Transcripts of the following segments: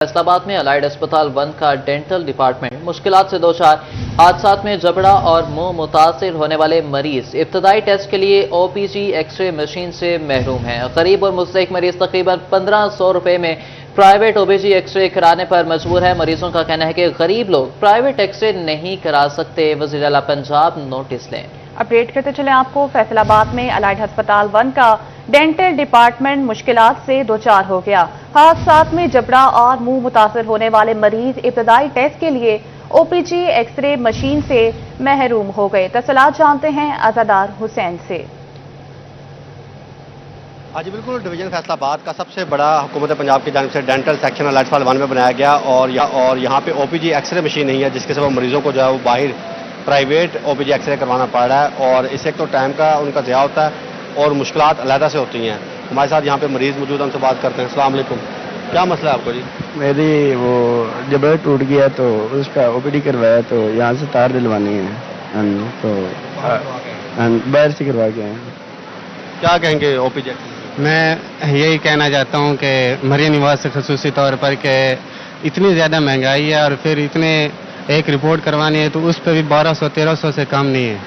فیصل آباد میں الائڈ اسپتال 1 کا ڈینٹل ڈپارٹمنٹ مشکلات سے دوچار، حادثات میں جبڑا اور منہ متاثر ہونے والے مریض ابتدائی ٹیسٹ کے لیے او پی جی ایکس رے مشین سے محروم ہیں۔ غریب اور مستحق مریض تقریباً 1500 روپے میں پرائیویٹ او پی جی ایکس رے کرانے پر مجبور ہے۔ مریضوں کا کہنا ہے کہ غریب لوگ پرائیویٹ ایکس رے نہیں کرا سکتے۔ وزیر اعلیٰ پنجاب نوٹس لیں۔ اپڈیٹ کرتے چلیں آپ کو، فیصل آباد میں الائڈ ہسپتال 1 کا ڈینٹل ڈپارٹمنٹ مشکلات سے دوچار ہو گیا۔ حادثات میں جبڑا اور منہ متاثر ہونے والے مریض ابتدائی ٹیسٹ کے لیے او پی جی ایکس رے مشین سے محروم ہو گئے۔ تفصیلات جانتے ہیں عزادار حسین سے۔ ہاں جی بالکل، ڈویژن فیصل آباد کا سب سے بڑا حکومت پنجاب کی جانب سے ڈینٹل سیکشن الائڈ ہسپتال 1 میں بنایا گیا اور یہاں پہ او پی جی ایکس رے مشین نہیں ہے، جس کے سبب مریضوں کو جو ہے وہ باہر پرائیویٹ او پی جی ایکس رے کروانا پڑ رہا ہے اور اس ایک تو ٹائم کا ان کا ضیاع ہوتا ہے اور مشکلات علیحدہ سے ہوتی ہیں۔ ہمارے ساتھ یہاں پہ مریض موجود ہیں، ان سے بات کرتے ہیں۔ السلام علیکم، کیا مسئلہ ہے آپ کو جی؟ میری وہ جبڑ ٹوٹ گیا تو اس کا او پی ڈی کروایا تو یہاں سے تار دلوانی ہے تو باہر سے کروا کے آئے ہیں۔ کیا کہیں گے او پی جی ایکس رے؟ میں یہی کہنا چاہتا ہوں کہ مریم نواز سے خصوصی طور پر کہ اتنی زیادہ مہنگائی ہے اور پھر اتنے ایک رپورٹ کروانی ہے تو اس پہ بھی 1200-1300 سے کم نہیں ہے،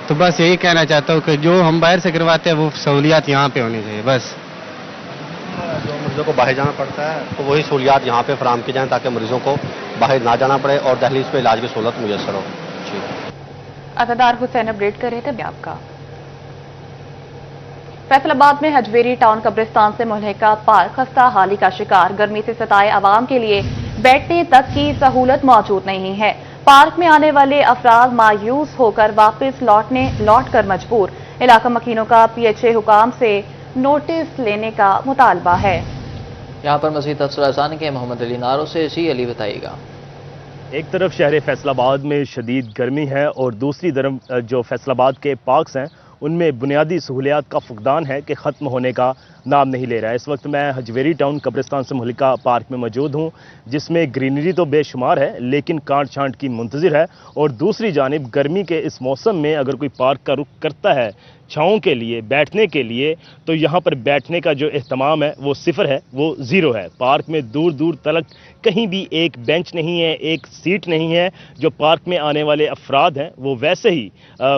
تو بس یہی کہنا چاہتا ہوں کہ جو ہم باہر سے کرواتے ہیں وہ سہولیات یہاں پہ ہونی چاہیے بس۔ جو مریضوں کو باہر جانا پڑتا ہے تو وہی سہولیات یہاں پہ فراہم کی جائیں تاکہ مریضوں کو باہر نہ جانا پڑے اور دہلیز پہ علاج کی سہولت میسر ہو۔ جی عزادار حسین اپڈیٹ کر رہے تھے آپ کا۔ فیصل آباد میں حجویری ٹاؤن قبرستان سے ملحقہ پارک خستہ حالی کا شکار، گرمی سے ستائے عوام کے لیے بیٹھنے تک کی سہولت موجود نہیں ہے۔ پارک میں آنے والے افراد مایوس ہو کر واپس لوٹ کر مجبور۔ علاقہ مکینوں کا پی ایچ اے حکام سے نوٹس لینے کا مطالبہ ہے۔ یہاں پر مزید تفصیلات جانیں گے محمد علی نارو سے۔ جی علی بتائیے گا۔ ایک طرف شہر فیصل آباد میں شدید گرمی ہے اور دوسری طرف جو فیصل آباد کے پارکس ہیں ان میں بنیادی سہولیات کا فقدان ہے کہ ختم ہونے کا نام نہیں لے رہا ہے۔ اس وقت میں حجویری ٹاؤن قبرستان سے ملحقہ پارک میں موجود ہوں، جس میں گرینری تو بے شمار ہے لیکن کانٹ چھانٹ کی منتظر ہے، اور دوسری جانب گرمی کے اس موسم میں اگر کوئی پارک کا رخ کرتا ہے چھاؤں کے لیے، بیٹھنے کے لیے، تو یہاں پر بیٹھنے کا جو اہتمام ہے وہ صفر ہے، وہ زیرو ہے۔ پارک میں دور دور تلک کہیں بھی ایک بینچ نہیں ہے، ایک سیٹ نہیں ہے۔ جو پارک میں آنے والے افراد ہیں وہ ویسے ہی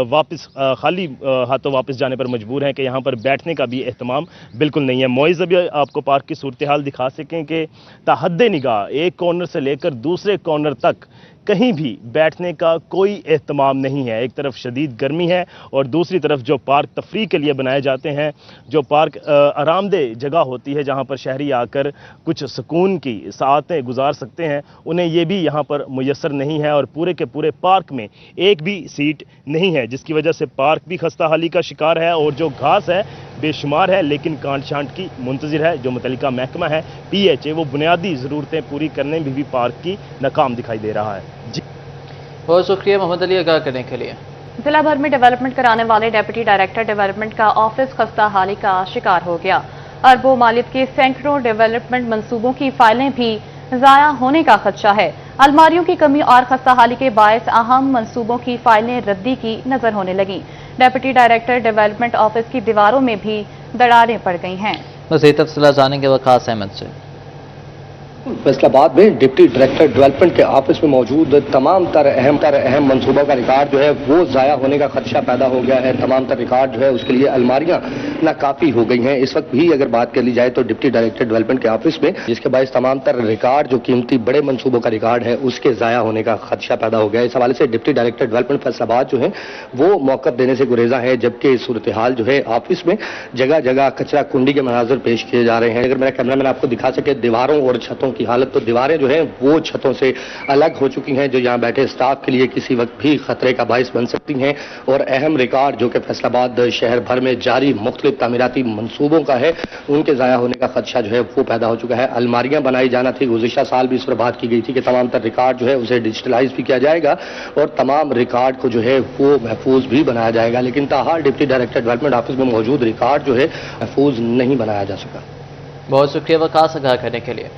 واپس خالی ہاتھوں واپس جانے پر مجبور ہیں کہ یہاں پر بیٹھنے کا بھی اہتمام بالکل نہیں ہے۔ معزز ابھی آپ کو پارک کی صورتحال دکھا سکیں کہ تحد نگاہ ایک کارنر سے لے کر دوسرے کارنر تک کہیں بھی بیٹھنے کا کوئی اہتمام نہیں ہے۔ ایک طرف شدید گرمی ہے اور دوسری طرف جو پارک تفریح کے لیے بنائے جاتے ہیں، جو پارک آرام دہ جگہ ہوتی ہے جہاں پر شہری آ کر کچھ سکون کی ساعتیں گزار سکتے ہیں، انہیں یہ بھی یہاں پر میسر نہیں ہے اور پورے کے پورے پارک میں ایک بھی سیٹ نہیں ہے، جس کی وجہ سے پارک بھی خستہ حالی کا شکار ہے اور جو گھاس ہے بے شمار ہے لیکن کانٹ چھانٹ کی منتظر ہے۔ جو متعلقہ محکمہ ہے پی ایچ اے، وہ بنیادی ضرورتیں پوری کرنے میں بھی پارک کی ناکام دکھائی دے رہا ہے۔ جی بہت شکریہ محمد علی آگاہ کرنے کے لیے۔ ضلع بھر میں ڈیولپمنٹ کرانے والے ڈپٹی ڈائریکٹر ڈیولپمنٹ کا آفس خستہ حالی کا شکار ہو گیا۔ اربوں مالیت کے سینکڑوں ڈیولپمنٹ منصوبوں کی فائلیں بھی ضائع ہونے کا خدشہ ہے۔ الماریوں کی کمی اور خستہ حالی کے باعث اہم منصوبوں کی فائلیں ردی کی نظر ہونے لگیں۔ ڈپٹی ڈائریکٹر ڈیولپمنٹ آفس کی دیواروں میں بھی دراڑیں پڑ گئی ہیں۔ مزید تفصیلات جانیں گے وقاص احمد سے۔ فیصل آباد میں ڈپٹی ڈائریکٹر ڈیولپمنٹ کے آفس میں موجود تمام تر اہم منصوبوں کا ریکارڈ جو ہے وہ ضائع ہونے کا خدشہ پیدا ہو گیا ہے۔ تمام تر ریکارڈ جو ہے اس کے لیے الماریاں ناکافی ہو گئی ہیں۔ اس وقت بھی اگر بات کر لی جائے تو ڈپٹی ڈائریکٹر ڈیولپمنٹ کے آفس میں، جس کے باعث تمام تر ریکارڈ جو قیمتی بڑے منصوبوں کا ریکارڈ ہے اس کے ضائع ہونے کا خدشہ پیدا ہو گیا ہے۔ اس حوالے سے ڈپٹی ڈائریکٹر ڈیولپمنٹ فیصل آباد جو ہے وہ موقف دینے سے گریزاں ہے، جبکہ صورتحال جو ہے آفس میں جگہ جگہ کچرا کنڈی کے مناظر پیش کیے جا رہے ہیں۔ اگر میرا کیمرہ مین آپ کو دکھا سکے دیواروں اور چھتوں کی حالت، تو دیواریں جو ہیں وہ چھتوں سے الگ ہو چکی ہیں، جو یہاں بیٹھے سٹاف کے لیے کسی وقت بھی خطرے کا باعث بن سکتی ہیں، اور اہم ریکارڈ جو کہ فیصل آباد شہر بھر میں جاری مختلف تعمیراتی منصوبوں کا ہے ان کے ضائع ہونے کا خدشہ جو ہے وہ پیدا ہو چکا ہے۔ الماریاں بنائی جانا تھی، گزشتہ سال بھی اس پر بات کی گئی تھی کہ تمام تر ریکارڈ جو ہے اسے ڈیجیٹلائز بھی کیا جائے گا اور تمام ریکارڈ کو جو ہے وہ محفوظ بھی بنایا جائے گا، لیکن تاحال ڈپٹی ڈائریکٹر ڈیولپمنٹ آفس میں موجود ریکارڈ جو ہے محفوظ نہیں بنایا جا سکا۔ بہت شکریہ وقاص آگاہ کرنے کے لیے۔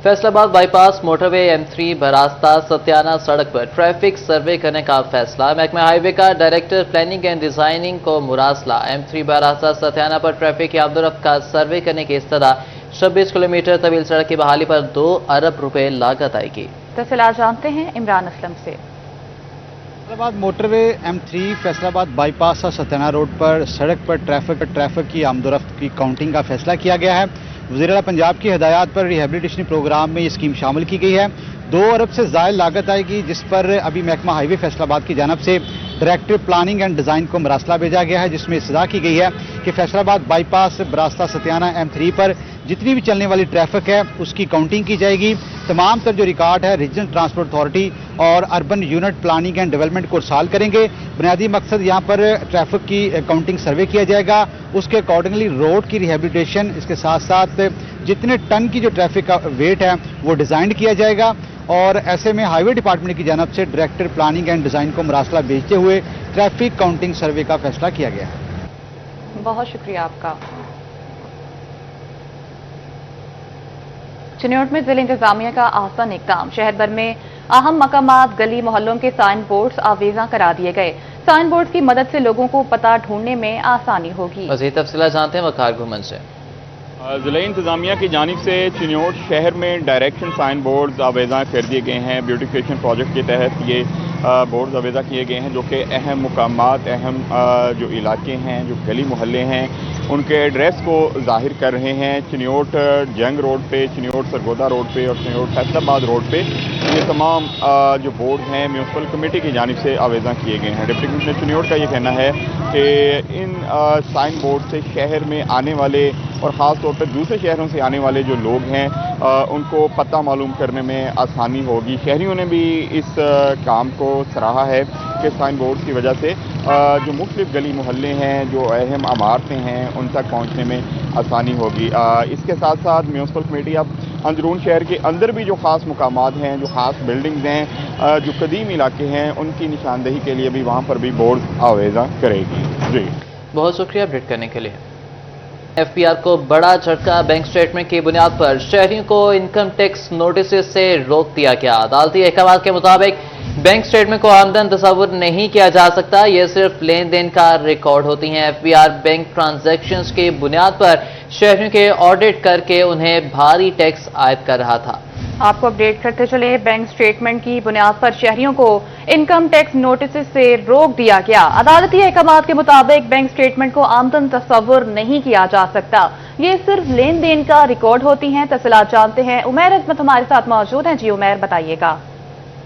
فیصل آباد by pass motor way M3 براستہ ستیانہ سڑک پر ٹریفک سروے کرنے کا فیصلہ۔ محکمہ ہائی وے کا ڈائریکٹر پلاننگ اینڈ ڈیزائننگ کو مراسلہ۔ M3 براستہ ستیانہ پر ٹریفک کی آمد و رفت کا سروے کرنے کی استدعا 26 किलोमीटर तवील सड़क की बहाली पर 2 अरब रुपए लागत आएगी। तफसीलात जानते हैं इमरान असलम से। Faisalabad motorway M3 Faisalabad bypass और सत्याना रोड पर सड़क पर ट्रैफिक की आमदोरफ्त की काउंटिंग का फैसला किया गया है। वज़ीर-ए-आला पंजाब की हिदायत पर रिहेबिलिटेशन प्रोग्राम में ये स्कीम शामिल की गई है। 2 अरब से ज़ायद लागत आएगी, जिस पर अभी महकमा हाईवे फैसलाबाद की जानब से डायरेक्टर प्लानिंग एंड डिज़ाइन को मरासला भेजा गया है, जिसमें सजा की गई है कि फैसलाबाद बाईपास बरास्ता सत्याना M3 पर जितनी भी चलने वाली ट्रैफिक है उसकी काउंटिंग की जाएगी। तमाम तर जो रिकॉर्ड है रीजनल ट्रांसपोर्ट अथॉरिटी और urban unit planning and development को साल करेंगे। बुनियादी मकसद यहाँ पर ट्रैफिक की काउंटिंग सर्वे किया जाएगा, उसके अकॉर्डिंगली रोड की रिहेबिलिटेशन, इसके साथ साथ जितने टन की जो ट्रैफिक का वेट है वो डिज़ाइन किया जाएगा। और ऐसे में हाईवे डिपार्टमेंट की जानब से डायरेक्टर प्लानिंग एंड डिज़ाइन को मरासला भेजते हुए ट्रैफिक काउंटिंग सर्वे का फैसला किया गया है। बहुत शुक्रिया आपका। चिन्योट में जिला इंतजामिया का आसान इकदाम, शहर भर में अहम मकामात, गली मोहल्लों के साइन बोर्ड्स आवेजा करा दिए गए। साइन बोर्ड्स की मदद से लोगों को पता ढूंढने में आसानी होगी। मज़ीद तफसीलात जानते हैं वकार घुमन से। ज़िला इंतजामिया की जानिब से चिन्योट शहर में डायरेक्शन साइन बोर्ड्स आवेजा कर दिए गए हैं। ब्यूटिफिकेशन प्रोजेक्ट के तहत ये बोर्ड्स आवेजा किए गए हैं, जो कि अहम मुकामात, अहम जो इलाके हैं, जो गली मोहल्ले हैं, उनके एड्रेस को जाहिर कर रहे हैं। चिन्योट जंग रोड पे, चिन्योट सरगोदा रोड पे और चिन्योट फैसलाबाद रोड पे ये तमाम जो बोर्ड हैं म्यूनसिपल कमेटी की जानिब से आवेजा किए गए हैं। डिप्टी कमिश्नर चिन्योट का ये कहना है कि इन साइन बोर्ड से शहर में आने वाले और ख़ास तौर पर दूसरे शहरों से आने वाले जो लोग हैं उनको पता मालूम करने में आसानी होगी। शहरियों ने भी इस काम को सराहा है कि साइन बोर्ड की वजह से जो मुख्तलिफ गली मोहल्ले हैं, जो अहम इमारतें हैं, उन तक पहुँचने में आसानी होगी। इसके साथ साथ म्यूनसिपल कमेटी अब अंदरून शहर के अंदर भी जो ख़ास मुकामात हैं, जो ख़ास बिल्डिंग्स हैं, जो कदीम इलाके हैं, उनकी निशानदेही के लिए भी वहाँ पर भी बोर्ड आवेजा करेगी। जी बहुत शुक्रिया अपडेट करने के लिए। FPR को बड़ा झटका, बैंक स्टेटमेंट की बुनियाद पर शहरियों को इनकम टैक्स नोटिस से रोक दिया गया। अदालती अहकाम के मुताबिक बैंक स्टेटमेंट को आमदन तस्वुर नहीं किया जा सकता, ये सिर्फ लेन देन का रिकॉर्ड होती हैं। FPR बैंक ट्रांजैक्शंस की बुनियाद पर शहरियों के ऑडिट करके उन्हें भारी टैक्स आयद कर रहा था। आपको अपडेट करते चले, बैंक स्टेटमेंट की बुनियाद पर शहरियों को इनकम टैक्स नोटिस से रोक दिया गया। अदालती अहकाम के मुताबिक बैंक स्टेटमेंट को आमदन तस्वुर नहीं किया जा सकता, ये सिर्फ लेन देन का रिकॉर्ड होती हैं। तफसीलात जानते हैं, उमैर अजमत हमारे साथ मौजूद हैं। जी उमैर, बताइएगा।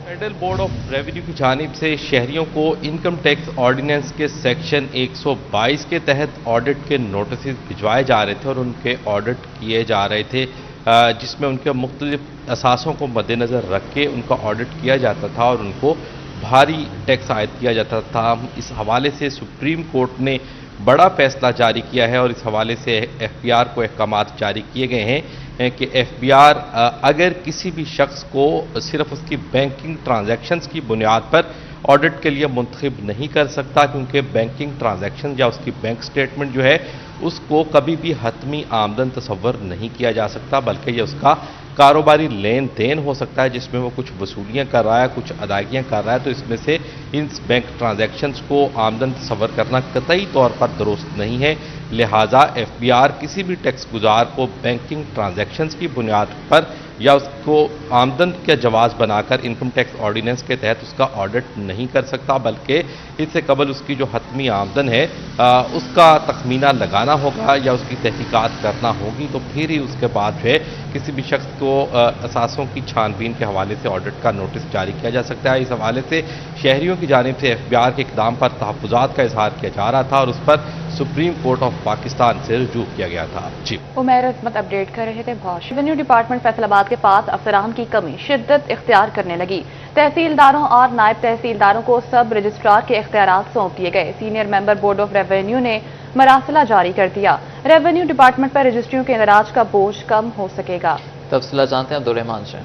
फेडरल बोर्ड ऑफ रेवेन्यू की जानिब से शहरियों को इनकम टैक्स ऑर्डिनेंस के सेक्शन 122 के तहत ऑडिट के नोटिस भिजवाए जा रहे थे और उनके ऑडिट किए जा रहे थे, जिसमें उनके मुख्तलिफ असासों को मद्देनज़र रख के उनका ऑडिट किया जाता था और उनको भारी टैक्स आयद किया जाता था। इस हवाले से सुप्रीम कोर्ट ने बड़ा फैसला जारी किया है और इस हवाले से FPR को अहकाम जारी किए गए हैं कि FPR अगर किसी भी शख्स को सिर्फ उसकी बैंकिंग ट्रांजैक्शंस की बुनियाद पर ऑडिट के लिए मुंतखब नहीं कर सकता, क्योंकि बैंकिंग ट्रांजैक्शन या उसकी बैंक स्टेटमेंट जो है उसको कभी भी हतमी आमदन तस्वर नहीं किया जा सकता, बल्कि ये उसका कारोबारी लेन देन हो सकता है जिसमें वो कुछ वसूलियाँ कर रहा है, कुछ अदायगियाँ कर रहा है। तो इसमें से इन बैंक ट्रांजैक्शंस को आमदन तस्वर करना कतई तौर पर दुरुस्त नहीं है। लिहाजा FPR किसी भी टैक्स गुजार को बैंकिंग ट्रांजैक्शंस की बुनियाद पर या उसको आमदन का जवाज़ बनाकर इनकम टैक्स ऑर्डिनेंस के तहत उसका ऑडिट नहीं कर सकता, बल्कि इससे कबल उसकी जो हतमी आमदन है उसका तखमीना लगाना होगा या उसकी तहकीकात करना होगी, तो फिर ही उसके बाद जो है किसी भी शख्स को असासों की छानबीन के हवाले से ऑडिट का नोटिस जारी किया जा सकता है। इस हवाले से शहरियों की जानिब से FPR के इक़दाम पर तहफ़्फ़ुज़ात का इजहार किया जा रहा था और उस पर सुप्रीम कोर्ट ऑफ पाकिस्तान से रुजू किया गया था। जी उमैर अजमत अपडेट कर रहे थे। रेवेन्यू डिपार्टमेंट फैसलाबाद के पास अफसरान की कमी शिद्दत इख्तियार करने लगी। तहसीलदारों और नायब तहसीलदारों को सब रजिस्ट्रार के इख्तियारात सौंप दिए गए। Senior member board of revenue ने मरासला जारी कर दिया। रेवेन्यू डिपार्टमेंट पर रजिस्ट्रियों के इंदराज का बोझ कम हो सकेगा। तफसीलात जानते हैं अब्दुर्रहमान से।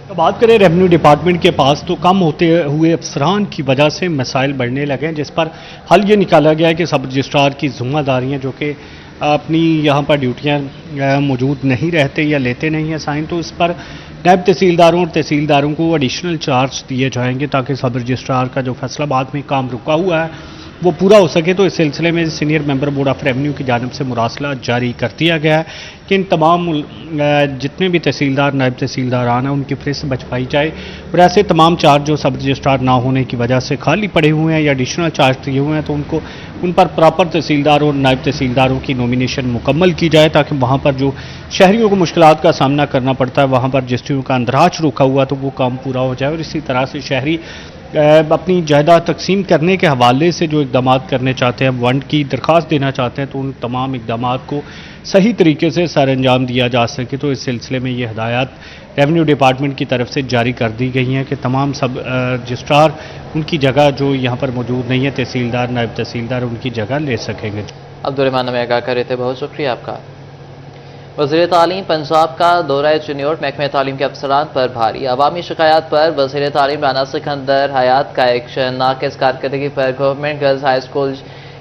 तो बात करें रेवेन्यू डिपार्टमेंट के पास तो कम होते हुए अफसरान की वजह से मसाइल बढ़ने लगे, जिस पर हल ये निकाला गया है कि सब रजिस्ट्रार की जिम्मेदारियां जो कि अपनी यहाँ पर ड्यूटियां मौजूद नहीं रहते या लेते नहीं हैं साइन, तो इस पर नायब तहसीलदारों और तहसीलदारों को एडिशनल चार्ज दिए जाएंगे ताकि सब रजिस्ट्रार का जो फैसलाबाद में काम रुका हुआ है वो पूरा हो सके। तो इस सिलसिले में senior member board of revenue की जानिब से मुरासला जारी कर दिया गया है कि इन तमाम जितने भी तहसीलदार नायब तहसीलदार आना उनकी फहरिस्त बचवाई जाए और ऐसे तमाम चार्ज जो सब रजिस्ट्रार ना होने की वजह से खाली पड़े हुए हैं या एडिशनल चार्ज दिए हुए हैं तो उन पर प्रॉपर तहसीलदार और नायब तहसीलदारों की नॉमिनेशन मुकम्मल की जाए ताकि वहाँ पर जो शहरियों को मुश्किलात का सामना करना पड़ता है, वहाँ पर रजिस्ट्रियों का अंदराज रुका हुआ तो वो काम पूरा हो जाए। और इसी तरह से शहरी अपनी जायदाद तकसीम करने के हवाले से जो इकदाम करने चाहते हैं, वंड की दरख्वास्त देना चाहते हैं, तो उन तमाम इकदाम को सही तरीके से सर अंजाम दिया जा सके। तो इस सिलसिले में ये हदायत रेवेन्यू डिपार्टमेंट की तरफ से जारी कर दी गई हैं कि तमाम सब रजिस्ट्रार उनकी जगह जो यहाँ पर मौजूद नहीं है, तहसीलदार नायब तहसीलदार उनकी जगह ले सकेंगे। अब्दुर्रहमान में आगाह कर रहे थे, बहुत शुक्रिया आपका। वज़ीर तालीम पंजाब का दौरा चिन्योट महकमे तालीम के अफसरान पर भारी। अवामी शिकायत पर वज़ीर तालीम राना सिकंदर हयात का एक्शन। नाक़िस कारकर्दगी पर government girls high school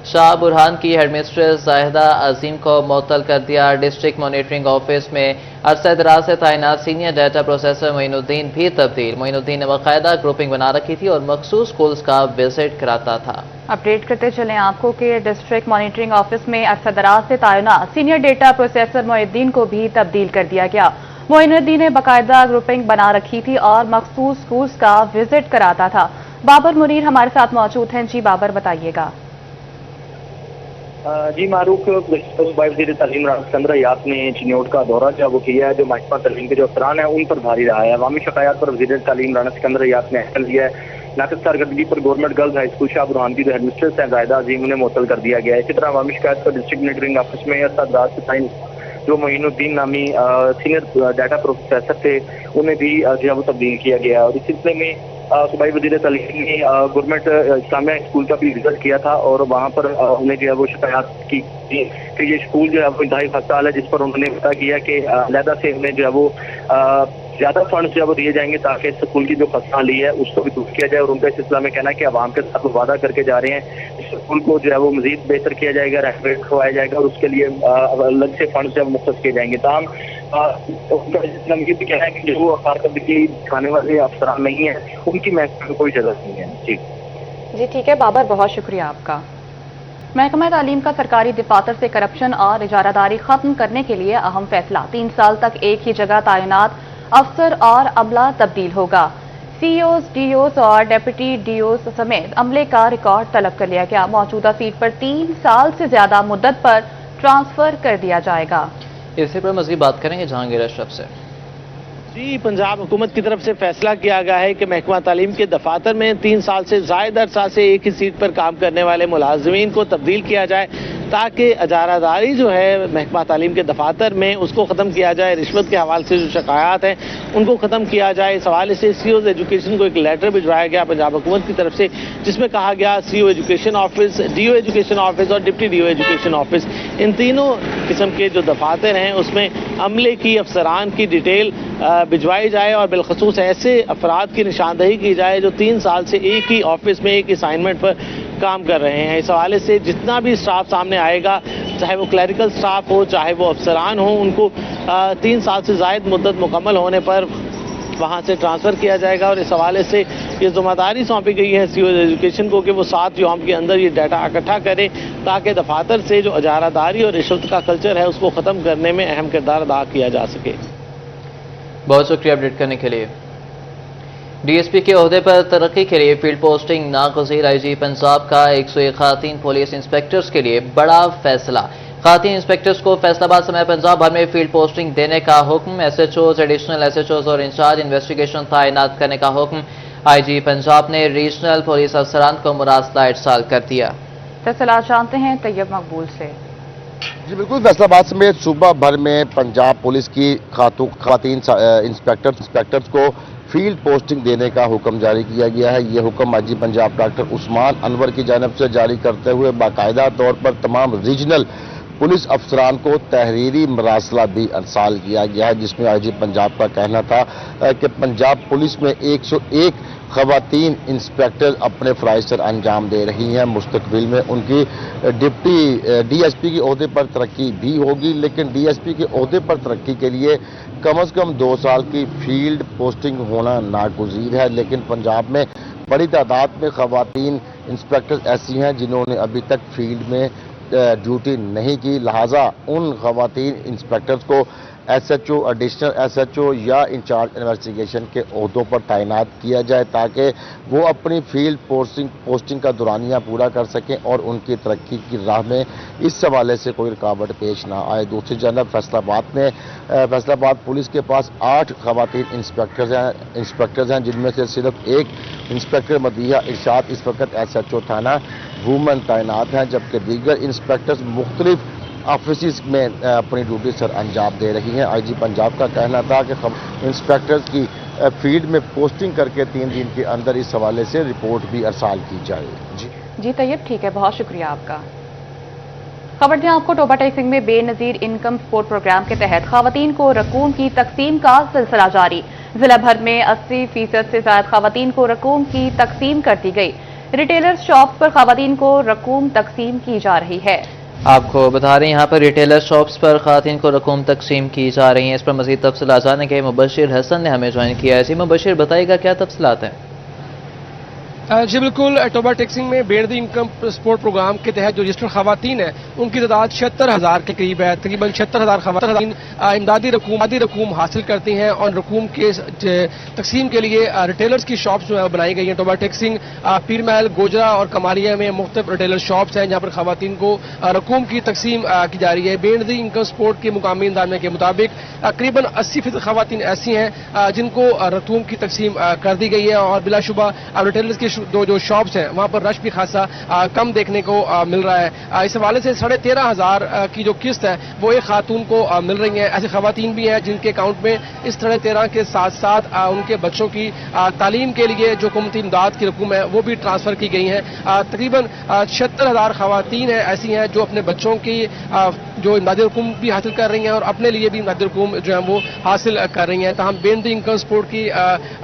Shah Burhan की हेडमिस्ट्रेस जाहिदा अजीम को मुअत्तल कर दिया। डिस्ट्रिक्ट मॉनिटरिंग ऑफिस में अरसे दराज से तैनात सीनियर डाटा प्रोसेसर मोइनुद्दीन भी तब्दील। मोइनुद्दीन ने बाकायदा ग्रुपिंग बना रखी थी और मखसूस स्कूल्स का विजिट कराता था। अपडेट करते चलें आपको कि डिस्ट्रिक्ट मॉनिटरिंग ऑफिस में अरसे दराज से तैनात सीनियर डेटा प्रोसेसर मोइनुद्दीन को भी तब्दील कर दिया गया। मोइनुद्दीन ने बाकायदा ग्रुपिंग बना रखी थी और मखसूस स्कूल्स का विजिट कराता था। बाबर मुनीर हमारे साथ मौजूद हैं। जी बाबर, बताइएगा। जी मारूफ, वज़ीर तालीम राना सिकंदर हयात ने चिन्योट का दौरा जो वो किया है, जो महकमा तालीम के जो अफसरान हैं उन पर भारी रहा है। अवामी शिकायत पर वज़ीर तालीम राना सिकंदर हयात ने एक्शन लिया है। नाक़िस कारकर्दगी पर government girls high school Shah Burhan की जो हेडमिस्ट्रेस है जाहिदा अजीम उन्हें मुअत्तल कर दिया गया है। इसी तरह अवामी शिकायत पर डिस्ट्रिक्ट मॉनिटरिंग ऑफिस में अरसा जो मोइनुद्दीन नामी सीनियर डाटा प्रोसेसर थे उन्हें भी जो है वो तब्दील किया गया। और इस सिलसिले में सूबाई वज़ीर तालीम ने गवर्नमेंट इस्लामिया स्कूल का भी विजिट किया था और वहाँ पर उन्हें जो है वो शिकायत की कि ये स्कूल जो है वो इंतहाई खस्ता है, जिस पर उन्होंने पता किया कि अलहदा से उन्हें जो है वो ज़्यादा फंड्स जो है वो दिए जाएंगे ताकि स्कूल की जो खस्ता हाली है उसको भी दूर किया जाए। और उनका इस सिलसिला में कहना है कि आवाम के साथ वादा करके जा रहे हैं, इस स्कूल को जो है वो मजीद बेहतर किया जाएगा, रेनोवेट करवाया जाएगा और उसके लिए अलग से फंड जो है मुख्तस किए जाएंगे। तमाम उनका ये भी कहना है कि जो कारकर्दगी दिखाने वाले अफसरान नहीं है उनकी महकमे में कोई इजाज़त नहीं है। जी ठीक है बाबर, बहुत शुक्रिया आपका। महकमा तालीम का सरकारी दफातर से करप्शन और इजारादारी खत्म करने के लिए अहम फैसला। 3 साल तक एक ही जगह तैनात अफसर और अमला तब्दील होगा। सीईओज, डीओज और डेप्यूटी डीओज समेत अमले का रिकॉर्ड तलब कर लिया गया। मौजूदा सीट पर 3 साल से ज्यादा मुद्दत पर ट्रांसफर कर दिया जाएगा। इसी पर मज़ीद बात करेंगे जहांगीर अशरफ से। जी, पंजाब हुकूमत की तरफ से फैसला किया गया है कि महकमा तालीम के दफातर में 3 साल से ज़ायद अरसा से एक ही सीट पर काम करने वाले मुलाजमीन को तब्दील किया जाए ताकि इजारादारी जो है महकमा तालीम के दफातर में उसको ख़त्म किया जाए। रिश्वत के हवाले से जो शिकायत हैं उनको ख़त्म किया जाए। इस हवाले से सीईओ एजुकेशन को एक लेटर भिजवाया गया पंजाब हुकूमत की तरफ से, जिसमें कहा गया CEO education office, DO education office और डिप्टी डीओ एजुकेशन ऑफिस, इन तीनों किस्म के जो दफातर हैं उसमें अमले की, अफसरान की डिटेल भिजवाई जाए और बिलखसूस ऐसे अफराद की निशानदही की जाए जो 3 साल से एक ही ऑफिस में एक असाइनमेंट पर काम कर रहे हैं। इस हवाले से जितना भी स्टाफ सामने आएगा, चाहे वो क्लरिकल स्टाफ हो चाहे वो अफसरान हो, उनको 3 साल से ज़ायद मुद्दत मुकम्मल होने पर वहाँ से ट्रांसफ़र किया जाएगा। और इस हवाले से ये ज़िम्मेदारी सौंपी गई है सीईओ एजुकेशन को कि वो 7 यौम के अंदर ये डाटा इकट्ठा करें ताकि दफातर से जो इजारादारी और रिश्वत का कल्चर है उसको ख़त्म करने में अहम किरदार अदा किया जा सके। बहुत शुक्रिया अपडेट करने के लिए। डीएसपी के ओहदे पर तरक्की के लिए फील्ड पोस्टिंग नागज़ीर। आईजी पंजाब का 101 खातीन पुलिस इंस्पेक्टर्स के लिए बड़ा फैसला। खातीन इंस्पेक्टर्स को फैसलाबाद समेत पंजाब भर में फील्ड पोस्टिंग देने का हुक्म। एसएचओज, एडिशनल एसएचओज और इंचार्ज इन्वेस्टिगेशन तैनात करने का हुक्म। आईजी पंजाब ने रीजनल पुलिस अफसरान को मुरासला इरसाल कर दिया। फैसला जानते हैं तैयब मकबूल से। जी बिल्कुल, फैसलाबाद समेत सूबा भर में पंजाब पुलिस की खातीन इंस्पेक्टर्स को फील्ड पोस्टिंग देने का हुक्म जारी किया गया है। ये हुक्म आईजी पंजाब डॉक्टर उस्मान अनवर की जानिब से जारी करते हुए बाकायदा तौर पर तमाम रीजनल पुलिस अफसरान को तहरीरी मरासला भी अरसाल किया गया है, जिसमें आईजी पंजाब का कहना था कि पंजाब पुलिस में 101 खवातीन इंस्पेक्टर अपने फ़राइज़ सर अंजाम दे रही हैं। मुस्तकबिल में उनकी डिप्टी डीएसपी के ओहदे पर तरक्की भी होगी, लेकिन डीएसपी के ओहदे पर तरक्की के लिए कम अज़ कम 2 साल की फील्ड पोस्टिंग होना नागुज़ीर है। लेकिन पंजाब में बड़ी तादाद में खवातीन इंस्पेक्टर्स ऐसी हैं जिन्होंने अभी तक फील्ड में ड्यूटी नहीं की, लिहाजा उन खवातीन इंस्पेक्टर्स को SHO, एडिशनल SHO या इंचार्ज इन्वेस्टिगेशन के ओहदों पर तैनात किया जाए ताकि वो अपनी फील्ड पोस्टिंग का दुरानिया पूरा कर सकें और उनकी तरक्की की राह में इस हवाले से कोई रुकावट पेश ना आए। दूसरी जानब फैसलाबाद पुलिस के पास 8 खवातीन इंस्पेक्टर्स हैं जिनमें से सिर्फ एक इंस्पेक्टर मदीहा इरशाद इस वक्त SHO थाना वूमन तैनात हैं, जबकि दीगर इंस्पेक्टर्स मुख्तलिफ ऑफिस में अपनी ड्यूटी सर अंजाम दे रही हैं। IG पंजाब का कहना था कि इंस्पेक्टर्स की फील्ड में पोस्टिंग करके 3 दिन के अंदर इस हवाले से रिपोर्ट भी अरसाल की जाए। जी तैयब, ठीक है, बहुत शुक्रिया आपका। खबर दें आपको, टोबा टेक्सिंग में बेनजीर इनकम सपोर्ट प्रोग्राम के तहत खवातीन को रकूम की तकसीम का सिलसिला जारी। जिला भर में 80% से ज्यादा खवातीन को रकूम की तकसीम कर दी गई। रिटेलर्स शॉप्स पर खवातीन को रकूम तकसीम की जा रही है। आपको बता रहे हैं यहाँ पर रिटेलर शॉप्स पर खातिन को रकूम तकसीम की जा रही हैं। इस पर मज़ीद तफसीलात जानने के मुबशिर हसन ने हमें ज्वाइन किया है। जी मुबशिर, बताइएगा क्या तफसीलात हैं? जी बिल्कुल, टोबा टेक्सिंग में बेनजीर इनकम सपोर्ट प्रोग्राम के तहत जो रजिस्टर्ड खवातीन है उनकी तादाद 76,000 के करीब है। तकरीबन 76,000 खवातीन इमदादी रकूम हासिल करती हैं और रकूम के तकसीम के लिए रिटेलर्स की शॉप्स बनाई गई हैं। टोबा टेक्सिंग, पीर महल, गोजरा और कमारिया में मुख्तलिफ रिटेलर शॉप्स हैं जहाँ पर खवातीन को रकूम की तकसीम की जा रही है। बेनजीर इनकम सपोर्ट के मुकामी इंतजामिया के मुताबिक तकरीबन 80% खवातीन ऐसी हैं जिनको रकूम की तकसीम कर दी गई है और बिलाशुबा रिटेलर्स की जो शॉप्स हैं वहां पर रश भी खासा कम देखने को मिल रहा है। इस हवाले से 13,500 की जो किस्त है वो एक खातून को मिल रही है। ऐसी खवातीन भी हैं जिनके अकाउंट में इस 13,500 के साथ साथ उनके बच्चों की तालीम के लिए जो हुकूमती इमदाद की रकूम है वो भी ट्रांसफर की गई है। तकरीबन 76,000 खवातीन हैं ऐसी हैं जो अपने बच्चों की जो इमदादी रकूम भी हासिल कर रही हैं और अपने लिए भी इमदादी रकूम जो है वो हासिल कर रही हैं। तमाम बेनजीर इनकम सपोर्ट की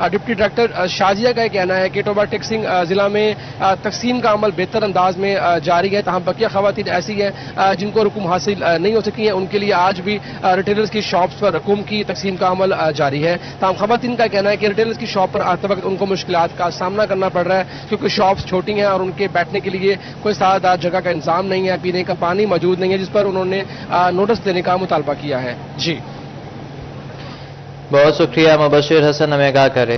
डिप्टी डायरेक्टर शाजिया का कहना है कि टोबा टेक्सिंग जिला में तकसीम का अमल बेहतर अंदाज में जारी है। तमाम बकिया खवातीन ऐसी हैं जिनको रकूम हासिल नहीं हो सकी है, उनके लिए आज भी रिटेलर्स की शॉप्स पर रकूम की तकसीम का अमल जारी है। तमाम खवातीन का कहना है कि रिटेलर्स की शॉप पर आते वक्त उनको मुश्किलात का सामना करना पड़ रहा है क्योंकि शॉप्स छोटी हैं और उनके बैठने के लिए कोई सादार जगह का इंतजाम नहीं है, पीने का पानी मौजूद नहीं है, जिस पर उन्होंने नोटिस देने का मुतालबा किया है। जी बहुत शुक्रिया मुबशिर हसन, हमें आगाह करे।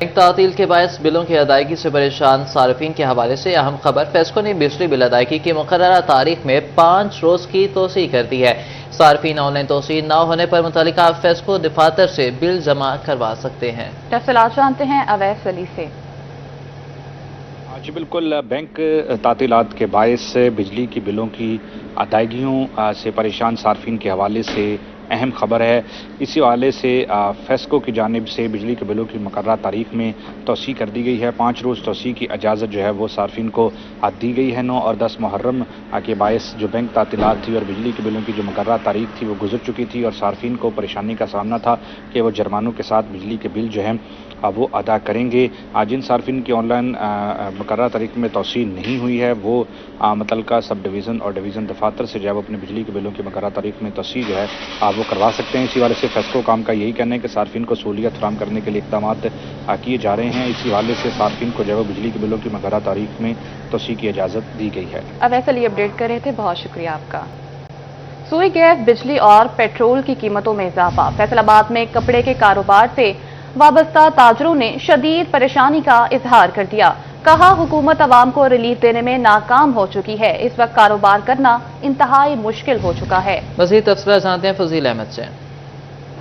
तातील के बायस बिलों की अदायगी से परेशान सार्फिन के हवाले से अहम खबर। फेस्को ने बिजली बिल अदायगी की मुकर्ररा तारीख में 5 रोज की तोसी कर दी है। सार्फिन ऑनलाइन तोसी न होने पर मुतल्लिका फेस्को दफातर से बिल जमा करवा सकते हैं। तफसीलात जानते हैं अवैस अली से। जी बिल्कुल, बैंक तातीलात के बायस बिजली की बिलों की अदायगियों से परेशान सार्फिन के हवाले से अहम खबर है। इसी हवाले से फेस्को की जानिब से बिजली के बिलों की मुकर्ररा तारीख में तोसी कर दी गई है। 5 रोज़ तोसी की इजाज़त जो है वो सार्फिन को दी गई है। 9 और 10 मुहर्रम के बायस जो बैंक तातीलात थी और बिजली के बिलों की जो मुकर्ररा तारीख थी वो गुजर चुकी थी और सार्फिन को परेशानी का सामना था कि वो जुर्मानों के साथ बिजली के बिल जो हैं वो अदा करेंगे। जिन सार्फिन की ऑनलाइन मुकर्ररा तारीख में तोसी नहीं हुई है वो मुतल्लिका सब डिवीज़न और डिवीज़न दफातर से जो है वो अपने बिजली के बिलों की मुकर्ररा तारीख में तोसी जो है वो करवा सकते हैं। इसी वाले से फेस्को काम का यही कहना है कि सार्फिन को सहूलियत फराहम करने के लिए इक़दाम किए जा रहे हैं। इसी वाले से सार्फिन को जो है बिजली के बिलों की मुकर्ररा तारीख में तोसी की इजाज़त दी गई है। अब ऐसा लिए अपडेट कर रहे थे, बहुत शुक्रिया आपका। सुई गैस, बिजली और पेट्रोल की कीमतों में इजाफा। फैसलाबाद में कपड़े के कारोबार से वाबस्ता ताजरों ने शदीद परेशानी का इजहार कर दिया। कहा हुकूमत अवाम को रिलीफ देने में नाकाम हो चुकी है। इस वक्त कारोबार करना इंतहाई मुश्किल हो चुका है। मज़ीद तफसीलात जानते हैं फजील अहमद से।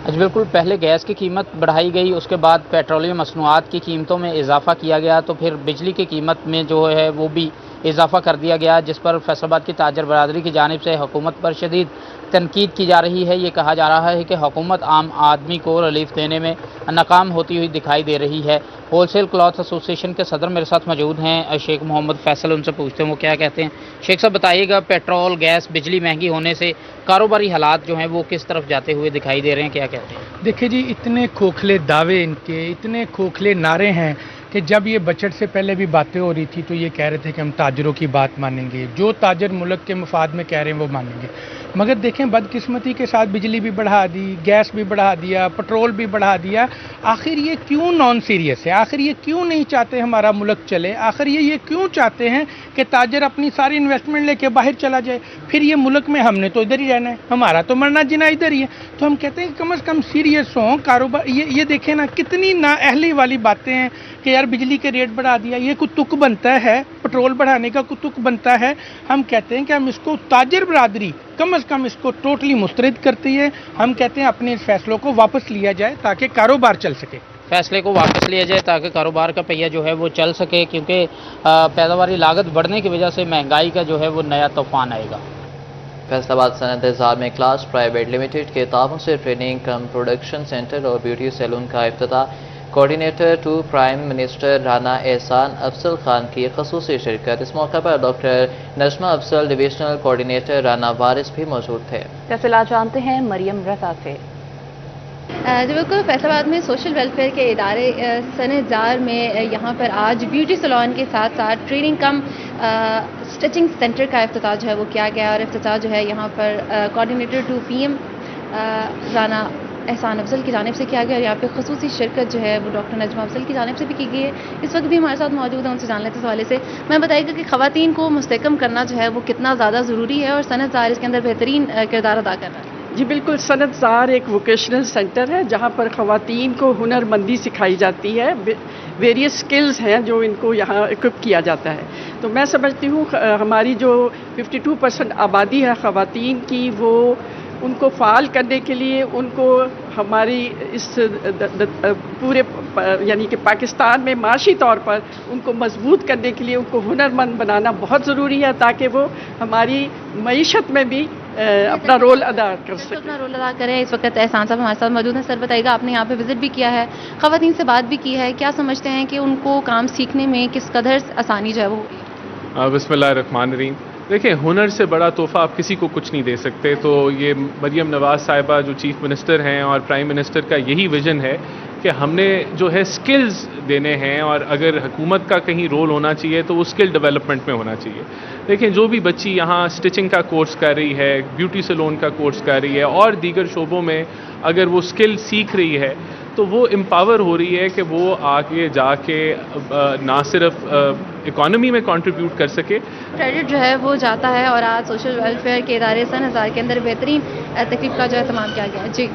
जी बिल्कुल, पहले गैस की कीमत बढ़ाई गई, उसके बाद पेट्रोलियम मसनूआत की कीमतों में इजाफा किया गया, तो फिर बिजली की कीमत में जो है वो भी इजाफा कर दिया गया, जिस पर फैसलाबाद की ताजर बरादरी की जानिब से हुकूमत पर शदीद तनकीद की जा रही है। ये कहा जा रहा है कि हुकूमत आम आदमी को रिलीफ देने में नाकाम होती हुई दिखाई दे रही है। होलसेल क्लॉथ एसोसिएशन के सदर मेरे साथ मौजूद हैं शेख मोहम्मद फैसल, उनसे पूछते हैं वो क्या कहते हैं। शेख साहब बताइएगा, पेट्रोल, गैस, बिजली महंगी होने से कारोबारी हालात जो हैं वो किस तरफ जाते हुए दिखाई दे रहे हैं, क्या कहते हैं? देखिए जी, इतने खोखले दावे इनके, इतने खोखले नारे हैं कि जब ये बजट से पहले भी बातें हो रही थी तो ये कह रहे थे कि हम ताजरों की बात मानेंगे, जो ताजर मुल्क के मफाद में कह रहे हैं वो मानेंगे। मगर देखें, बदकिस्मती के साथ बिजली भी बढ़ा दी, गैस भी बढ़ा दिया, पेट्रोल भी बढ़ा दिया आखिर ये क्यों नॉन सीरियस है, आखिर ये क्यों नहीं चाहते हमारा मुल्क चले, आखिर ये क्यों चाहते हैं कि ताजर अपनी सारी इन्वेस्टमेंट लेके बाहर चला जाए, फिर ये मुल्क में हमने तो इधर ही रहना है, हमारा तो मरना जीना इधर ही है। तो हम कहते हैं कि कम से कम सीरियस हों कारोबार। ये देखें ना कितनी नाअहली वाली बातें हैं कि यार बिजली के रेट बढ़ा दिया, ये कोई तुक बनता है, पेट्रोल बढ़ाने का कोई तुक बनता है। हम कहते हैं कि हम इसको ताजर बरादरी कम से कम इसको टोटली मुस्तरद करती है। हम कहते हैं अपने इस फैसलों को वापस लिया जाए ताकि कारोबार चल सके, फैसले को वापस लिया जाए ताकि कारोबार का पहिया जो है वो चल सके, क्योंकि पैदावारी लागत बढ़ने की वजह से महंगाई का जो है वो नया तूफान आएगा। फैसलाबाद सनत इंतज़ार में क्लास प्राइवेट लिमिटेड के ताबन से ट्रेनिंग कम प्रोडक्शन सेंटर और ब्यूटी सैलून का इफ्तिताह। Coordinator to prime minister Rana Ehsan Afzal Khan की खसूसी शिरकत। इस मौके पर doctor Najma Afzal, divisional coordinator Rana Waris भी मौजूद थे। तफसीलात जानते हैं मरियम रजा से। जी बिल्कुल, फैसलाबाद में सोशल वेलफेयर के इदारे सनतजार में यहाँ पर आज ब्यूटी सैलून के साथ साथ ट्रेनिंग कम स्टिचिंग सेंटर का इफ्तिताह जो है वो किया गया। और इफ्तिताह जो है यहाँ पर coordinator to PM Rana Ehsan Afzal की जानिब से किया गया। और यहाँ पे खसूसी शिरकत जो है वो डॉक्टर नजमा अफजल की जानिब से भी की गई है। इस वक्त भी हमारे साथ मौजूद है, उनसे जान लेते इस हवाले से। मैं बताइएगा कि ख़वातीन को मुस्तहकम करना जो है वो कितना ज़्यादा ज़रूरी है और सनतजार इसके अंदर बेहतरीन किरदार अदा कर रहा है। जी बिल्कुल, सनतजार एक वोकेशनल सेंटर है जहाँ पर ख़वातीन को हुनरमंदी सिखाई जाती है। वेरियस स्किल्स हैं जो इनको यहाँ इक्विप किया जाता है। तो मैं समझती हूँ हमारी जो 52% आबादी है ख़वातीन की, वो उनको फ़ाल करने के लिए उनको हमारी इस पूरे यानी कि पाकिस्तान में माशी तौर पर उनको मजबूत करने के लिए उनको हुनरमंद बनाना बहुत ज़रूरी है, ताकि वो हमारी मईशत में भी अपना रोल अदा कर सकें। अपना रोल अदा करें। इस वक्त एहसान साहब हमारे साथ मौजूद हैं। सर बताइएगा, आपने यहाँ पे विजिट भी किया है, ख़वातीन से बात भी की है, क्या समझते हैं कि उनको काम सीखने में किस कदर आसानी जो है वो होगी? बिस्मिल्लाहिर्रहमानिर्रहीम। देखिए, हुनर से बड़ा तोहफ़ा आप किसी को कुछ नहीं दे सकते। तो ये मरियम नवाज़ साहिबा जो चीफ़ मिनिस्टर हैं और प्राइम मिनिस्टर का यही विज़न है कि हमने जो है स्किल्स देने हैं, और अगर हुकूमत का कहीं रोल होना चाहिए तो वो स्किल डेवलपमेंट में होना चाहिए। देखिए, जो भी बच्ची यहाँ स्टिचिंग का कोर्स कर रही है, ब्यूटी सैलून का कोर्स कर रही है और दीगर शोबों में अगर वो स्किल सीख रही है तो वो एम्पावर हो रही है कि वो आगे जाके ना सिर्फ इकॉनमी में कंट्रीब्यूट कर सके। क्रेडिट जो है वो जाता है। और आज सोशल वेलफेयर के इदारे सनतजार के अंदर बेहतरीन तकरीब का जो है तमाम किया गया है। जी,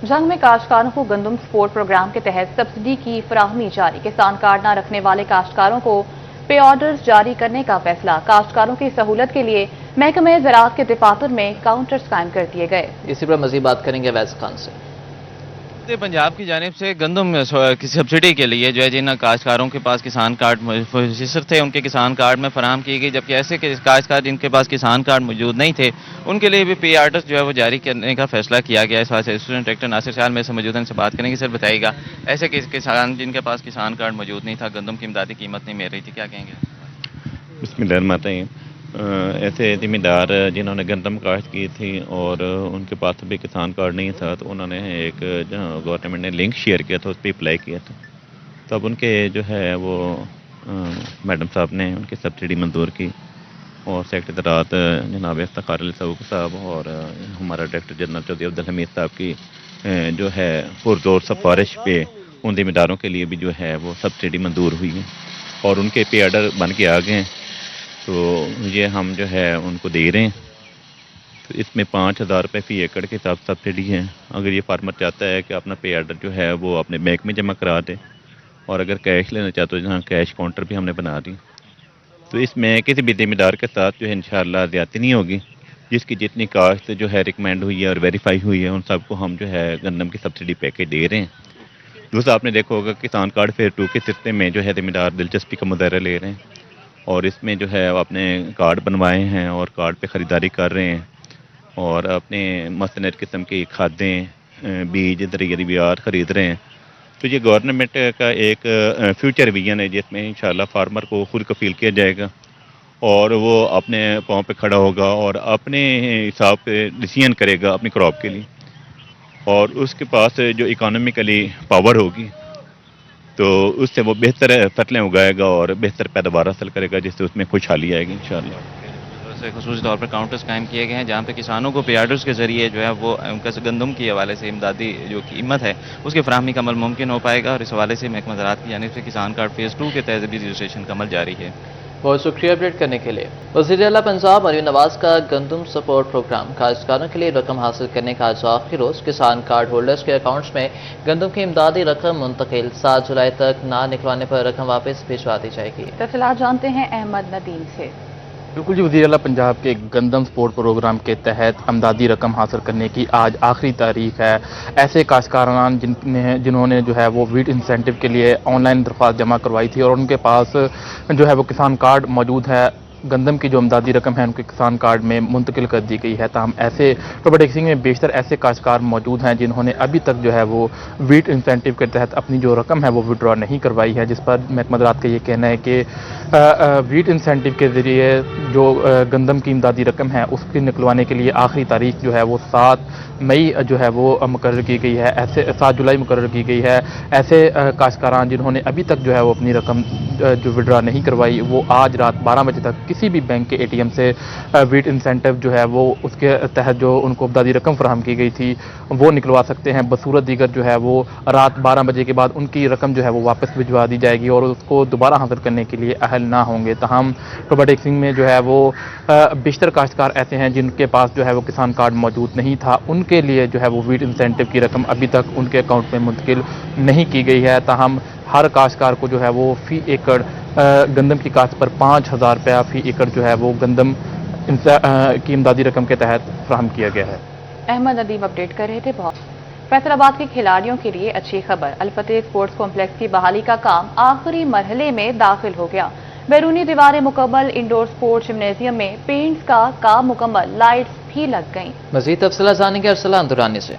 जंग में काश्तकारों को गंदम सपोर्ट प्रोग्राम के तहत सब्सिडी की फराहमी जारी। किसान कार्ड न रखने वाले काश्तकारों को पे ऑर्डर्स जारी करने का फैसला। काश्तकारों की सहूलत के लिए महकमे ज़राअत के दफातर में काउंटर्स कायम कर दिए गए। इसी पर मजीद बात करेंगे वैस खान से। पंजाब की जानिब से गंदम की सब्सिडी के लिए जो है जिन काश्तकारों के पास किसान कार्ड मुयस्सर थे उनके किसान कार्ड में फराहम की गई, जबकि ऐसे काश्तकार जिनके पास किसान कार्ड मौजूद नहीं थे उनके लिए भी पे ऑर्डर्स जो है वो जारी करने का फैसला किया गया। इस बात से स्टूडेंट डायरेक्टर नासिर साहब में से मौजूद हैं, से बात करेंगे। सर बताइएगा, ऐसे किसान जिनके पास किसान कार्ड मौजूद नहीं था, गंदम की इमदादी कीमत नहीं मिल रही थी, क्या कहेंगे? बिस्मिल्लाहिर्रहमानिर्रहीम। ऐसे ज़मींदार जिन्होंने गंदम काश्त की थी और उनके पास भी किसान कार्ड नहीं था, तो उन्होंने एक जो गवर्नमेंट ने लिंक शेयर किया था उस पर अप्लाई किया था। तब उनके जो है वो मैडम साहब ने उनकी सब्सिडी मंजूर की और सेक्रेटरी ज़राअत जनाब इफ्तिखार अली सऊद साहब और हमारा डायरेक्टर जनरल चौधरी अब्दुल हमीद साहब की जो है पुरजोर सिफारिश पे उन ज़मींदारों के लिए भी जो है वो सब्सिडी मंजूर हुई है और उनके पे ऑर्डर बन के आ गए हैं। तो ये हम जो है उनको दे रहे हैं। तो इसमें 5,000 रुपये फी एकड़ के हिसाब सब्सिडी है। अगर ये फार्मर चाहता है कि अपना पे ऑर्डर जो है वो अपने बैंक में जमा करा दे, और अगर कैश लेना चाहते हो जहाँ कैश काउंटर भी हमने बना दी, तो इसमें किसी भी ज़मींदार के साथ जो है इंशाअल्लाह ज़्यादती नहीं होगी। जिसकी जितनी काश्त जो है रिकमेंड हुई है और वेरीफाई हुई है उन सबको हम जो है गंदम की सब्सिडी पैकेज दे रहे हैं। दूसरा, आपने देखा होगा किसान कार्ड फेयर 2 के सिलसिले में जो है ज़मींदार दिलचस्पी का मुजाहरा ले रहे हैं और इसमें जो है अपने कार्ड बनवाए हैं और कार्ड पे ख़रीदारी कर रहे हैं और अपने मसनद किस्म की खादें, बीज, दरियार ख़रीद रहे हैं। तो ये गवर्नमेंट का एक फ्यूचर विजन है जिसमें इंशाअल्लाह फार्मर को खुद कफील किया जाएगा और वो अपने पाँव पे खड़ा होगा और अपने हिसाब से डिसीजन करेगा अपनी क्रॉप के लिए, और उसके पास जो इकोनॉमिकली पावर होगी तो उससे वो बेहतर फसलें उगाएगा और बेहतर पैदावार हासिल करेगा, जिससे उसमें खुशहाली आएगी इंशाअल्लाह। से खसूसी तौर पर काउंटर्स कायम किए गए हैं, जहाँ पे किसानों को पेयार्डर्स के जरिए जो है वो उनका गंदम के हवाले से इमदादी जो कीमत है उसकी फराहमी का अमल मुमकिन हो पाएगा। और इस हवाले से महकमा ज़राअत की जानिब से किसान कार्ड फेज़ 2 के तहत भी रजिस्ट्रेशन का अमल जारी है। बहुत शुक्रिया अपडेट करने के लिए। वज़ीर आला पंजाब मरीम नवाज का गंदम सपोर्ट प्रोग्राम काश्तकारों के लिए रकम हासिल करने का आज आखिरी रोज़। किसान कार्ड होल्डर्स के अकाउंट्स में गंदम की इमदादी रकम मुंतकिल, 7 जुलाई तक ना निकलवाने पर रकम वापस भिजवा दी जाएगी। तफसीलात जानते हैं अहमद नदीम से। बिल्कुल जी, वज़ीर आला पंजाब के गंदम सपोर्ट प्रोग्राम के तहत अमदादी रकम हासिल करने की आज आखिरी तारीख है। ऐसे काश्तकारान जिन्होंने जो है वो वीट इंसेंटिव के लिए ऑनलाइन दरख्वास्त जमा करवाई थी और उनके पास जो है वो किसान कार्ड मौजूद है, गंदम की जो अमदादी रकम है उनके किसान कार्ड में मुंतकिल कर दी गई है। ताहम ऐसे टोबा टेक्सिंग में बेशतर ऐसे काश्तकार मौजूद हैं जिन्होंने अभी तक जो है वो वीट इंसेंटिव के तहत अपनी जो रकम है वो विड्रॉ नहीं करवाई है, जिस पर महकमा ज़राअत का ये कहना है कि वीट इंसेंटिव के ज़रिए जो गंदम की इमदादी रकम है उसकी निकलवाने के लिए आखिरी तारीख जो है वो 7 मई जो है वो मुकर्रर की गई है। ऐसे 7 जुलाई मुकर्रर की गई है। ऐसे काश्तकारान जिन्होंने अभी तक जो है वो अपनी रकम जो विड्रॉ नहीं करवाई, वो आज रात 12 बजे तक किसी भी बैंक के ATM से वीट इंसेंटिव जो है वो उसके तहत जो उनको अमदादी रकम फराहम की गई थी वो निकलवा सकते हैं। बसूरत दीगर जो है वो रात 12 बजे के बाद उनकी रकम जो है वो वापस भिजवा दी जाएगी और उसको दोबारा हासिल करने के लिए अहल ना होंगे। तहम टोबा टेक्सिंग में जो है वो बेशतर काश्तकार ऐसे हैं जिनके पास जो है वो किसान कार्ड मौजूद नहीं था, उनके लिए जो है वो वीट इंसेंटिव की रकम अभी तक उनके अकाउंट में मुंतकिल नहीं की गई है। तहम हर काश्तकार को जो है वो फी एकड़ गंदम की काश्त पर 5,000 रुपया फी एकड़ जो है वो गंदम की इमदादी रकम के तहत फराहम किया गया है। अहमद नदीम अपडेट कर रहे थे। बहुत फैसलाबाद के खिलाड़ियों के लिए अच्छी खबर, अल-फतेह स्पोर्ट्स कॉम्प्लेक्स की बहाली का काम आखिरी मरहले में दाखिल हो गया। बैरूनी दीवारें मुकम्मल, इंडोर स्पोर्ट्स जिम्नेजियम में पेंट्स का काम मुकम्मल, लाइट्स भी लग गईं। मज़ीद तफसीलात जानेंगे अरसलान दुरानी से।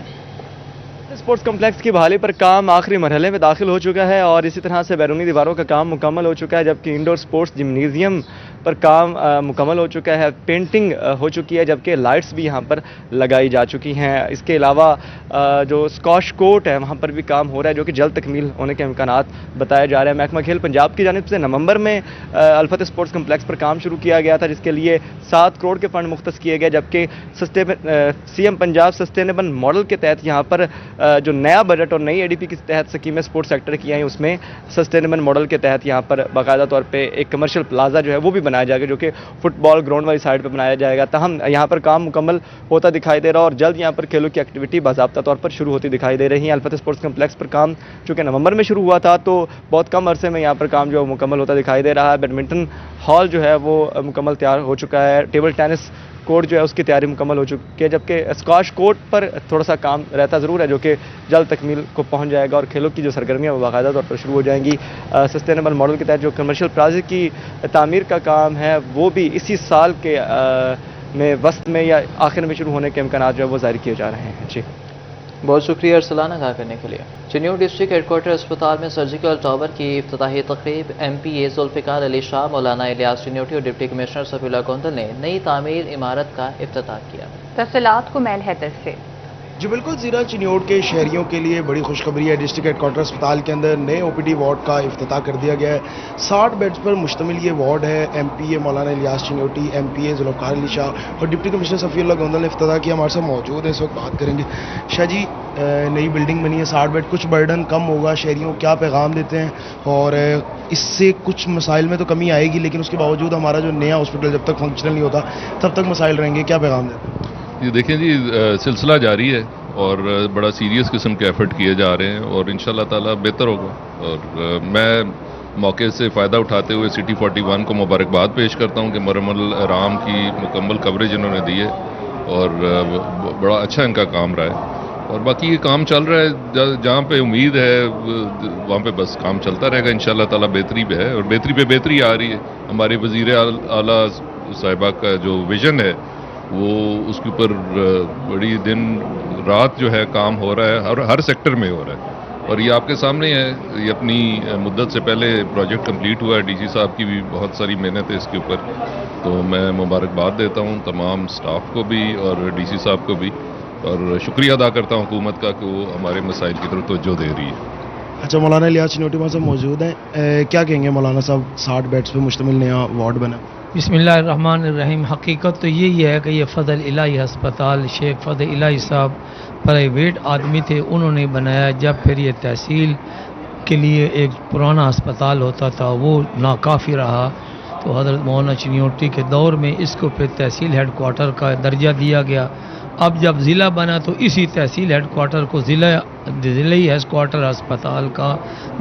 स्पोर्ट्स कॉम्प्लेक्स की बहाली पर काम आखिरी मरहले में दाखिल हो चुका है और इसी तरह से बैरूनी दीवारों का काम मुकम्मल हो चुका है, जबकि इंडोर स्पोर्ट्स जिम्नेजियम पर काम मुकम्मल हो चुका है, पेंटिंग हो चुकी है, जबकि लाइट्स भी यहाँ पर लगाई जा चुकी हैं। इसके अलावा जो स्कॉश कोर्ट है वहाँ पर भी काम हो रहा है, जो कि जल्द तकमील होने के इम्कानात बताए जा रहे हैं। महकमा खेल पंजाब की जानिब से नवंबर में अल-फतेह स्पोर्ट्स कम्प्लेक्स पर काम शुरू किया गया था, जिसके लिए 7 करोड़ के फंड मुख्तस किए गए, जबकि CM पंजाब सस्टेनेबल मॉडल के तहत यहाँ पर जो नया बजट और नई ADP के तहत स्कीमें स्पोर्ट्स सेक्टर की आई उसमें सस्टेनेबल मॉडल के तहत यहाँ पर बाकायदा तौर पे एक कमर्शियल प्लाजा जो है वो भी बनाया जाएगा, जो कि फुटबॉल ग्राउंड वाली साइड पे बनाया जाएगा। तहम यहाँ पर काम मुकम्मल होता दिखाई दे रहा है और जल्द यहाँ पर खेलों की एक्टिविटी बाज़ाब्ता तौर पर शुरू होती दिखाई दे रही है। अल-फतेह स्पोर्ट्स कम्प्लेक्स पर काम चूँकि नवंबर में शुरू हुआ था तो बहुत कम अरसे में यहाँ पर काम जो मुकम्मल होता दिखाई दे रहा है। बैडमिंटन हॉल जो है वो मुकम्मल तैयार हो चुका है, टेबल टेनिस कोर्ट जो है उसकी तैयारी मुकम्मल हो चुकी है, जबकि स्क्वाश कोर्ट पर थोड़ा सा काम रहता ज़रूर है, जो कि जल्द तकमील को पहुंच जाएगा और खेलों की जो सरगर्मियाँ वो बाकायदा तौर पर शुरू हो जाएंगी। सस्टेनेबल मॉडल के तहत जो कमर्शियल प्लाजा की तामीर का काम है वो भी इसी साल के में वस्त में या आखिर में शुरू होने के इम्कानात जो है वो जारी किए जा रहे हैं। जी बहुत शुक्रिया अरसलान आगाह करने के लिए। चिन्यू डिस्ट्रिक्ट हेडक्वार्टर अस्पताल में सर्जिकल टावर की इफ्तिताही तकरीब MPA जुल्फ़िकार अली शाह, मौलाना इलियास चिन्यूटी और डिप्टी कमिश्नर सफीउल्लाह गोंदल ने नई तामीर इमारत का इफ्तिताह किया। तफसीलात को मैल हैदर से। जी बिल्कुल, ज़ीरा चिन्योट के शहरियों के लिए बड़ी खुशखबरी है। डिस्ट्रिक्ट हेडक्वार्टर अस्पताल के अंदर नए OPD वार्ड का इफ्तिताह कर दिया गया है। 60 बेड्स पर मुश्तमिल ये वार्ड है। MPA मौलाना इलियास चिन्योटी, MPA जुल्फ़िकार अली शाह और डिप्टी कमिश्नर सफीउल्लाह गोंदल ने इफ्तिताह किया। हमारे साथ मौजूद है, इस वक्त बात करेंगे। शाह जी, नई बिल्डिंग बनी है, 60 बेड, कुछ बर्डन कम होगा, शहरियों को क्या पैगाम देते हैं और इससे कुछ मसाइल में तो कमी आएगी, लेकिन उसके बावजूद हमारा जो नया हॉस्पिटल जब तक फंक्शनल नहीं होता तब तक मसाइल रहेंगे, क्या पैगाम देते हैं? ये देखें जी, सिलसिला जारी है और बड़ा सीरियस किस्म के एफर्ट किए जा रहे हैं और इंशाल्लाह ताला बेहतर होगा। और मैं मौके से फ़ायदा उठाते हुए सिटी 41 को मुबारकबाद पेश करता हूं कि मरमल राम की मुकम्मल कवरेज इन्होंने दी है और बड़ा अच्छा इनका काम रहा है। और बाकी ये काम चल रहा है, जहाँ पे उम्मीद है वहाँ पे बस काम चलता रहेगा इंशाल्लाह ताला। बेहतरी पे है और बेहतरी पे बेहतरी आ रही है। हमारे वज़ीर आला साहिबा का जो विज़न है वो उसके ऊपर बड़ी दिन रात जो है काम हो रहा है और हर सेक्टर में हो रहा है और ये आपके सामने है। ये अपनी मुद्दत से पहले प्रोजेक्ट कंप्लीट हुआ है। DC साहब की भी बहुत सारी मेहनत है इसके ऊपर, तो मैं मुबारकबाद देता हूँ तमाम स्टाफ को भी और DC साहब को भी और शुक्रिया अदा करता हूँ हुकूमत का कि वो हमारे मसाइल की तरफ तवज्जो दे रही है। अच्छा, मौलाना इलियास चिन्योटी वहाँ से मौजूद हैं। क्या कहेंगे मौलाना साहब, 60 बेड्स पे मुश्तमिल नया वार्ड बना? बिस्मिल्लाहिर्रहमानिर्रहीम। हकीकत तो यही है कि ये फ़ज़ल इलाही अस्पताल शेख फ़ज़ल इलाही साहब प्राइवेट आदमी थे, उन्होंने बनाया। जब फिर ये तहसील के लिए एक पुराना अस्पताल होता था वो नाकाफ़ी रहा, तो हज़रत मौलाना चिन्योटी के दौर में इसको फिर तहसील हेड क्वार्टर का दर्जा दिया गया। अब जब ज़िला बना तो इसी तहसील हेड क्वार्टर को ज़िले हेड क्वार्टर अस्पताल का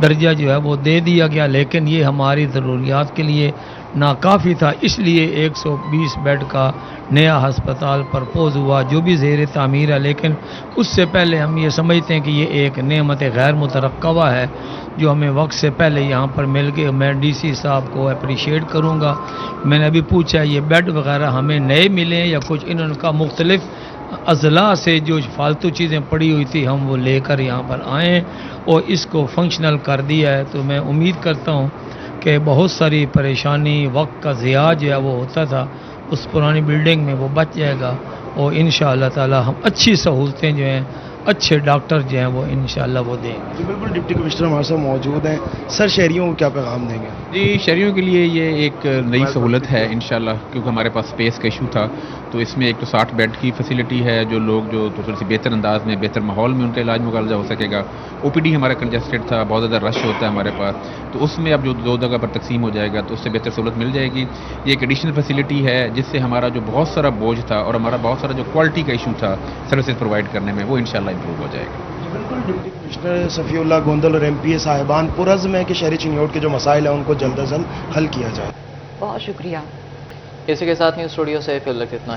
दर्जा जो है वो दे दिया गया, लेकिन ये हमारी ज़रूरियात के लिए नाकाफ़ी था, इसलिए 120 बेड का नया अस्पताल प्रपोज हुआ जो भी ज़ेर तामीर है। लेकिन उससे पहले हम ये समझते हैं कि ये एक नेमत गैर मुतरक्कबा है जो हमें वक्त से पहले यहाँ पर मिल गए। मैं डीसी साहब को अप्रिशिएट करूँगा। मैंने अभी पूछा ये बेड वगैरह हमें नए मिले या कुछ इनका मुख्तलिफ अजला से जो फालतू चीज़ें पड़ी हुई थी हम वो लेकर यहाँ पर आए और इसको फंक्शनल कर दिया है। तो मैं उम्मीद करता हूँ कि बहुत सारी परेशानी वक्त का ज़िया जो है वो होता था उस पुरानी बिल्डिंग में वो बच जाएगा और इंशाअल्लाह ताला हम अच्छी सहूलतें जो हैं, अच्छे डॉक्टर जो हैं वो इंशाअल्लाह वो देंगे। बिल्कुल, डिप्टी कमिश्नर हमारे साथ मौजूद हैं। सर, शहरियों को क्या पैगाम देंगे? जी, शहरियों के लिए ये एक नई सहूलत है इंशाल्लाह, क्योंकि हमारे पास स्पेस का इशू था। तो इसमें एक तो 60 बेड की फैसिलिटी है, जो लोग जो थोड़ी सी बेहतर अंदाज में बेहतर माहौल में उनका इलाज मुआवजा हो सकेगा। ओपीडी हमारा कंजेस्टेड था, बहुत ज़्यादा रश होता है हमारे पास, तो उसमें अब जो 2 जगह पर तकसीम हो जाएगा तो उससे बेहतर सहूलत मिल जाएगी। ये एक एडिशनल फैसिलिटी है जिससे हमारा जो बहुत सारा बोझ था और हमारा बहुत सारा जो क्वालिटी का इशू था सर्विसेज प्रोवाइड करने में, वो इंशाल्लाह इंप्रूव हो जाएगा। बिल्कुल, डिप्टी कमिश्नर सफ़ीउल्लाह गोंदल और MPA साहिबान पुरज़्म है कि शहरी चिन्योट के जो मसाइल हैं उनको जल्द अज जल्द हल किया जाए। बहुत शुक्रिया। इसी के साथ न्यूज़ स्टूडियो से फिर इतना